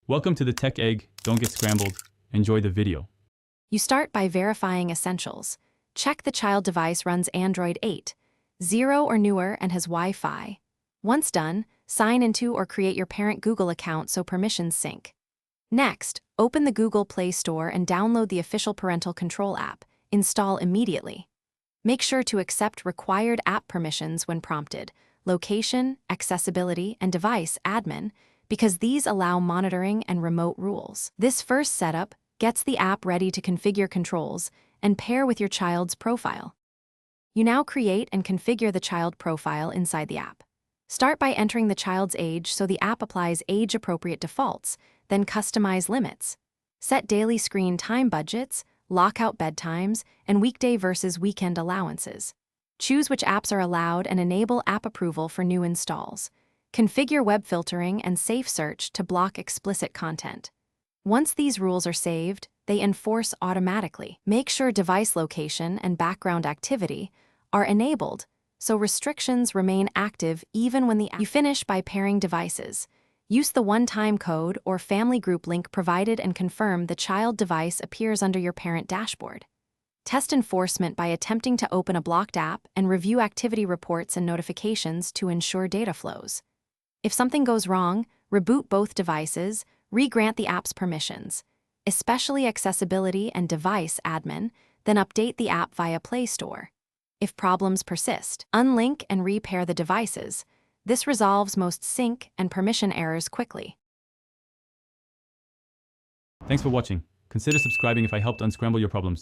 Welcome to the Tech Egg. Don't get scrambled. Enjoy the video. You start by verifying essentials. Check the child device runs Android 8, 0 or newer, and has Wi-Fi. Once done, sign into or create your parent Google account so permissions sync. Next, open the Google Play Store and download the official Parental Control app. Install immediately. Make sure to accept required app permissions when prompted: location, accessibility, and device admin, because these allow monitoring and remote rules. This first setup gets the app ready to configure controls and pair with your child's profile. You now create and configure the child profile inside the app. Start by entering the child's age so the app applies age-appropriate defaults, then customize limits. Set daily screen time budgets, lockout bedtimes, and weekday versus weekend allowances. Choose which apps are allowed and enable app approval for new installs. Configure web filtering and safe search to block explicit content. Once these rules are saved, they enforce automatically. Make sure device location and background activity are enabled so restrictions remain active even when the app. You finish by pairing devices. Use the one-time code or family group link provided and confirm the child device appears under your parent dashboard. Test enforcement by attempting to open a blocked app and review activity reports and notifications to ensure data flows. If something goes wrong, reboot both devices, re-grant the app's permissions, especially accessibility and device admin, then update the app via Play Store. If problems persist, unlink and repair the devices. This resolves most sync and permission errors quickly. Thanks for watching. Consider subscribing if I helped unscramble your problems.